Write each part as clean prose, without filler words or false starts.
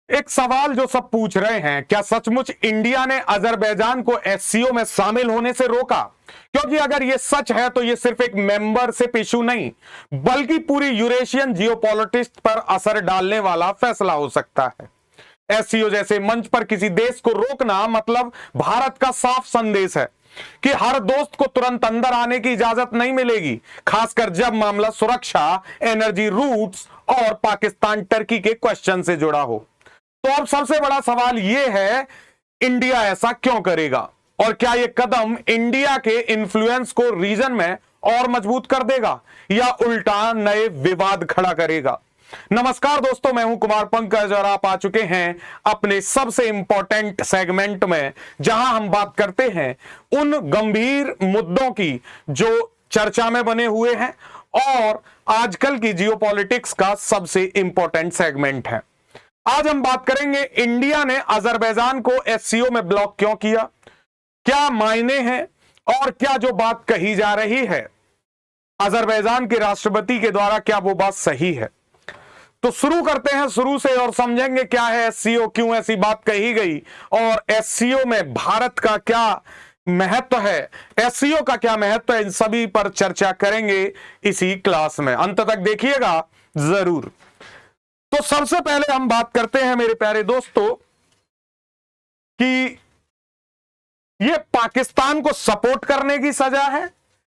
एक सवाल जो सब पूछ रहे हैं, क्या सचमुच इंडिया ने अजरबैजान को एससीओ में शामिल होने से रोका? क्योंकि अगर यह सच है तो यह सिर्फ एक मेंबरशिप इशू नहीं बल्कि पूरी यूरेशियन जियोपॉलिटिक्स पर असर डालने वाला फैसला हो सकता है। एससीओ जैसे मंच पर किसी देश को रोकना मतलब भारत का साफ संदेश है कि हर दोस्त को तुरंत अंदर आने की इजाजत नहीं मिलेगी, खासकर जब मामला सुरक्षा, एनर्जी रूट्स और पाकिस्तान टर्की के क्वेश्चन से जुड़ा हो। तो अब सबसे बड़ा सवाल यह है, इंडिया ऐसा क्यों करेगा और क्या यह कदम इंडिया के इंफ्लुएंस को रीजन में और मजबूत कर देगा या उल्टा नए विवाद खड़ा करेगा? नमस्कार दोस्तों, मैं हूं कुमार पंकज और आप आ चुके हैं अपने सबसे इंपॉर्टेंट सेगमेंट में, जहां हम बात करते हैं उन गंभीर मुद्दों की जो चर्चा में बने हुए हैं और आजकल की जियोपॉलिटिक्स का सबसे इंपॉर्टेंट सेगमेंट है। आज हम बात करेंगे इंडिया ने अजरबैजान को एससीओ में ब्लॉक क्यों किया, क्या मायने हैं और क्या जो बात कही जा रही है अजरबैजान के राष्ट्रपति के द्वारा, क्या वो बात सही है? तो शुरू करते हैं शुरू से और समझेंगे क्या है एससीओ, क्यों ऐसी बात कही गई और एससीओ में भारत का क्या महत्व है, एससीओ का क्या महत्व है, इन सभी पर चर्चा करेंगे इसी क्लास में। अंत तक देखिएगा जरूर। तो सबसे पहले हम बात करते हैं मेरे प्यारे दोस्तों कि यह पाकिस्तान को सपोर्ट करने की सजा है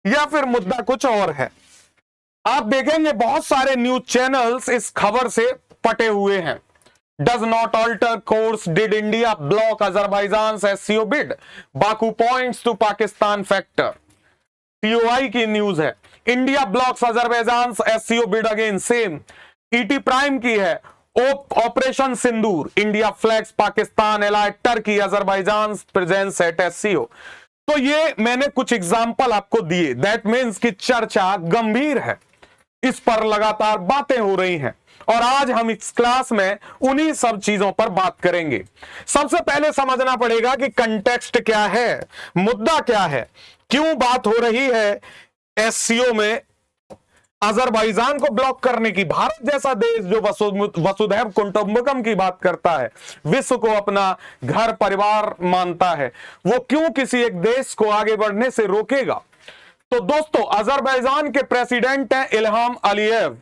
या फिर मुद्दा कुछ और है। आप देखेंगे बहुत सारे न्यूज चैनल्स इस खबर से पटे हुए हैं। Does not alter course, did India block Azerbaijan SCO bid, Baku points to Pakistan factor. TOI की न्यूज है, India blocks Azerbaijan SCO bid again same. ET Prime की है, operation Sindoor, India flags Pakistan allied Turkey Azerbaijan presence at SCO. तो ये मैंने कुछ example आपको दिए, दैट मीन्स कि चर्चा गंभीर है, इस पर लगातार बातें हो रही हैं और आज हम इस क्लास में उन्हीं सब चीजों पर बात करेंगे। सबसे पहले समझना पड़ेगा कि कंटेक्स्ट क्या है, मुद्दा क्या है, क्यों बात हो रही है एससीओ में अजरबैजान को ब्लॉक करने की। भारत जैसा देश जो वसुधैव कुटुंबकम की बात करता है, विश्व को अपना घर परिवार मानता है, वो क्यों किसी एक देश को आगे बढ़ने से रोकेगा? तो दोस्तों, अजरबैजान के प्रेसिडेंट हैं इल्हाम अलीयेव।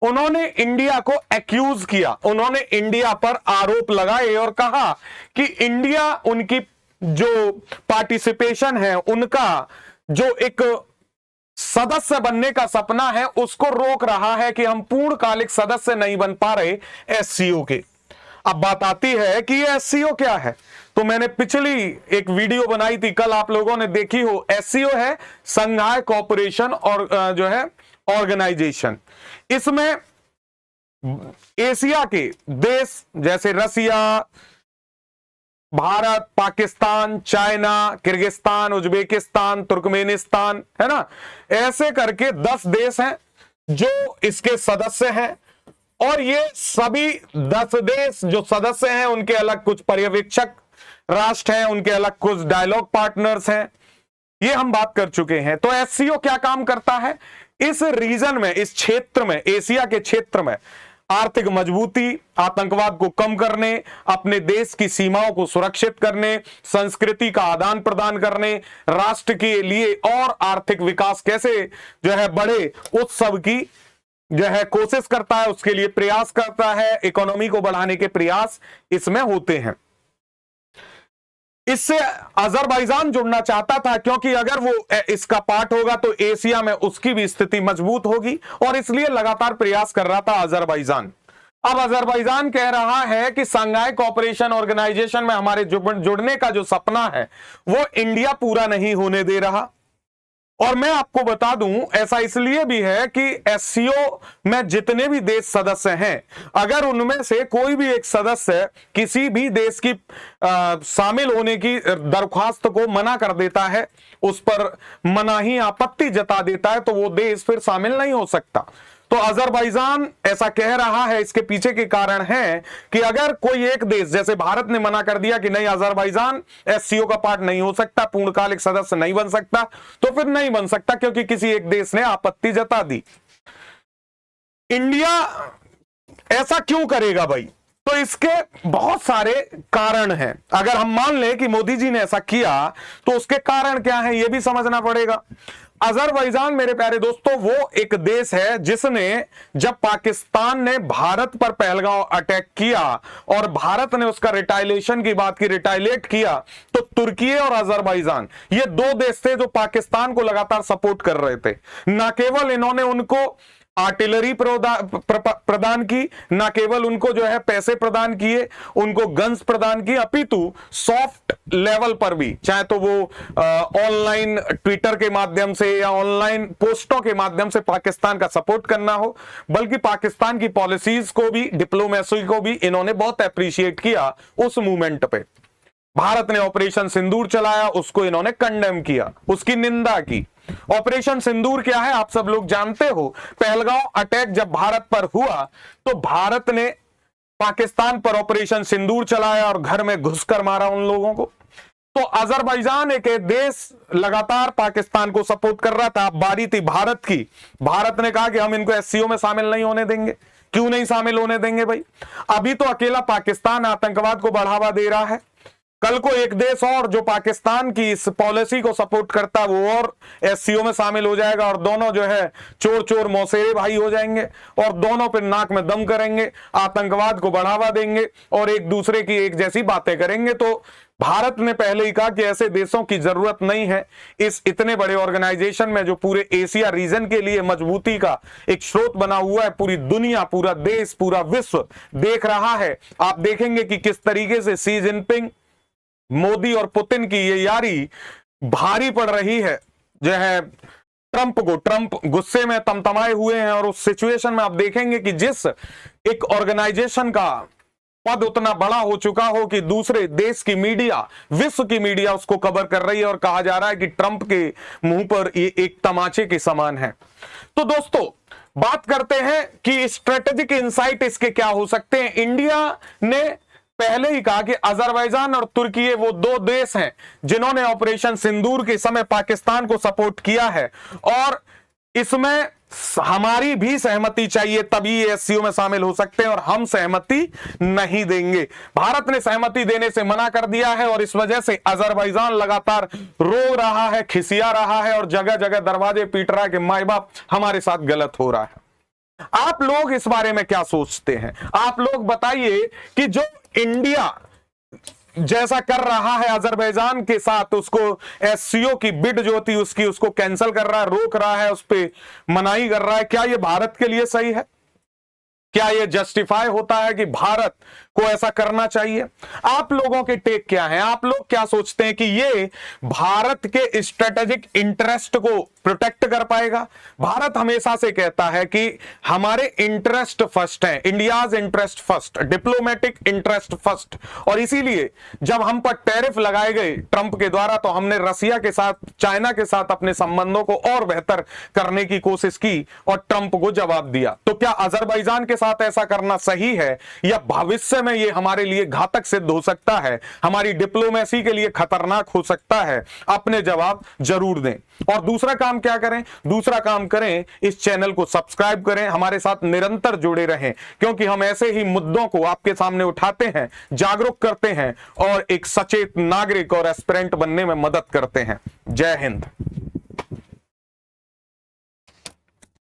उन्होंने इंडिया को एक्यूज किया, उन्होंने इंडिया पर आरोप लगाए और कहा कि इंडिया उनकी जो पार्टिसिपेशन है, उनका जो एक सदस्य बनने का सपना है, उसको रोक रहा है कि हम पूर्णकालिक सदस्य नहीं बन पा रहे एससीओ के। अब बात आती है कि ये एससीओ क्या है। तो मैंने पिछली एक वीडियो बनाई थी, कल आप लोगों ने देखी हो। एससीओ है संघाई कोऑपरेशन और जो है ऑर्गेनाइजेशन। इसमें एशिया के देश जैसे Russia, Bharat, Pakistan, China, Kyrgyzstan, Uzbekistan, Turkmenistan, है ना, ऐसे करके 10 देश हैं जो इसके सदस्य हैं और ये सभी 10 देश जो सदस्य हैं उनके अलग कुछ पर्यवेक्षक राष्ट्र हैं, उनके अलग कुछ डायलॉग पार्टनर्स हैं। ये हम बात कर चुके हैं। तो एससीओ क्या काम करता है इस रीजन में, इस क्षेत्र में, एशिया के क्षेत्र में? आर्थिक मजबूती, आतंकवाद को कम करने, अपने देश की सीमाओं को सुरक्षित करने, संस्कृति का आदान प्रदान करने, राष्ट्र के लिए और आर्थिक विकास कैसे जो है बढ़े, उस सब की जो है कोशिश करता है, उसके लिए प्रयास करता है। इकोनॉमी को बढ़ाने के प्रयास इसमें होते हैं। इससे अजरबैजान जुड़ना चाहता था क्योंकि अगर वो इसका पार्ट होगा तो एशिया में उसकी भी स्थिति मजबूत होगी और इसलिए लगातार प्रयास कर रहा था अजरबैजान। अब अजरबैजान कह रहा है कि संघाई कोऑपरेशन ऑर्गेनाइजेशन में हमारे जुड़ने का जो सपना है वो इंडिया पूरा नहीं होने दे रहा। और मैं आपको बता दूं, ऐसा इसलिए भी है कि एससीओ में जितने भी देश सदस्य हैं, अगर उनमें से कोई भी एक सदस्य किसी भी देश की शामिल होने की दरख्वास्त को मना कर देता है, उस पर मनाही आपत्ति जता देता है, तो वो देश फिर शामिल नहीं हो सकता। तो अजरबैजान ऐसा कह रहा है, इसके पीछे के कारण है कि अगर कोई एक देश, जैसे भारत ने मना कर दिया कि नहीं अजरबैजान एससीओ का पार्ट नहीं हो सकता, पूर्णकालिक सदस्य नहीं बन सकता, तो फिर नहीं बन सकता क्योंकि किसी एक देश ने आपत्ति जता दी। इंडिया ऐसा क्यों करेगा भाई? तो इसके बहुत सारे कारण हैं। अगर हम मान लें कि मोदी जी ने ऐसा किया तो उसके कारण क्या है यह भी समझना पड़ेगा। अजरबैजान मेरे प्यारे दोस्तों वो एक देश है जिसने जब पाकिस्तान ने भारत पर पहलगांव अटैक किया और भारत ने उसका रिटाइलेशन की बात की, रिटाइलेट किया, तो तुर्की और अजरबैजान ये दो देश थे जो पाकिस्तान को लगातार सपोर्ट कर रहे थे। न केवल इन्होंने उनको आर्टिलरी प्रदान की, ना केवल उनको जो है पैसे प्रदान किए, उनको गन्स प्रदान की, अपितु सॉफ्ट लेवल पर भी, चाहे तो वो ऑनलाइन ट्विटर के माध्यम से या ऑनलाइन पोस्टों के माध्यम से पाकिस्तान का सपोर्ट करना हो, बल्कि पाकिस्तान की पॉलिसीज को भी, डिप्लोमेसी को भी इन्होंने बहुत अप्रिशिएट किया उस मूवमेंट पे। भारत ने ऑपरेशन सिंदूर चलाया, उसको इन्होंने कंडेम किया, उसकी निंदा की। ऑपरेशन सिंदूर क्या है आप सब लोग जानते हो। पहलगांव अटैक जब भारत पर हुआ तो भारत ने पाकिस्तान पर ऑपरेशन सिंदूर चलाया और घर में घुसकर मारा उन लोगों को। तो अजरबैजान एक देश लगातार पाकिस्तान को सपोर्ट कर रहा था। बारी थी भारत की। भारत ने कहा कि हम इनको एससीओ में शामिल नहीं होने देंगे। क्यों नहीं शामिल होने देंगे भाई? अभी तो अकेला पाकिस्तान आतंकवाद को बढ़ावा दे रहा है, कल को एक देश और जो पाकिस्तान की इस पॉलिसी को सपोर्ट करता है वो और एससीओ में शामिल हो जाएगा और दोनों जो है चोर चोर मौसेरे भाई हो जाएंगे और दोनों पे नाक में दम करेंगे, आतंकवाद को बढ़ावा देंगे और एक दूसरे की एक जैसी बातें करेंगे। तो भारत ने पहले ही कहा कि ऐसे देशों की जरूरत नहीं है इस इतने बड़े ऑर्गेनाइजेशन में जो पूरे एशिया रीजन के लिए मजबूती का एक स्रोत बना हुआ है। पूरी दुनिया, पूरा देश, पूरा विश्व देख रहा है। आप देखेंगे कि किस तरीके से शी जिनपिंग, मोदी और पुतिन की ये यारी भारी पड़ रही है जो है ट्रंप को। ट्रंप गुस्से में तमतमाए हुए हैं और उस सिचुएशन में आप देखेंगे कि जिस एक ऑर्गेनाइजेशन का पद उतना बड़ा हो चुका हो कि दूसरे देश की मीडिया, विश्व की मीडिया उसको कवर कर रही है और कहा जा रहा है कि ट्रंप के मुंह पर ये एक तमाचे के समान है। तो दोस्तों बात करते हैं कि स्ट्रेटेजिक इंसाइट इसके क्या हो सकते हैं। इंडिया ने पहले ही कहा कि अजरबैजान और तुर्की वो दो देश हैं जिन्होंने ऑपरेशन सिंदूर के समय पाकिस्तान को सपोर्ट किया है और इसमें हमारी भी सहमति चाहिए तभी ये एससीओ में शामिल हो सकते हैं और हम सहमति नहीं देंगे। भारत ने सहमति देने से मना कर दिया है और इस वजह से अजरबैजान लगातार रो रहा है, खिसिया रहा है और जगह जगह दरवाजे पीट रहा है कि माई बाप हमारे साथ गलत हो रहा है। आप लोग इस बारे में क्या सोचते हैं? आप लोग बताइए कि जो इंडिया जैसा कर रहा है अजरबैजान के साथ, उसको एससीओ की बिड जो थी उसको कैंसिल कर रहा है, रोक रहा है, उस पर मनाही कर रहा है, क्या यह भारत के लिए सही है? क्या यह जस्टिफाई होता है कि भारत को ऐसा करना चाहिए? आप लोगों के टेक क्या है? आप लोग क्या सोचते हैं कि ये भारत के स्ट्रेटेजिक इंटरेस्ट को प्रोटेक्ट कर पाएगा? भारत हमेशा से कहता है कि हमारे इंटरेस्ट फर्स्ट है, India's interest first, diplomatic interest first, और इसीलिए जब हम पर टैरिफ लगाए गए ट्रंप के द्वारा तो हमने रसिया के साथ, चाइना के साथ अपने संबंधों को और बेहतर करने की कोशिश की और ट्रंप को जवाब दिया। तो क्या अजरबैजान के साथ ऐसा करना सही है या भविष्य में ये हमारे लिए घातक सिद्ध हो सकता है, हमारी डिप्लोमेसी के लिए खतरनाक हो सकता है? अपने जवाब जरूर दें। और दूसरा काम क्या करें? दूसरा काम करें, इस चैनल को सब्सक्राइब करें, हमारे साथ निरंतर जुड़े रहें, क्योंकि हम ऐसे ही मुद्दों को आपके सामने उठाते हैं, जागरूक करते हैं और एक सचेत नागरिक और एस्पिरेंट बनने में मदद करते हैं। जय हिंद।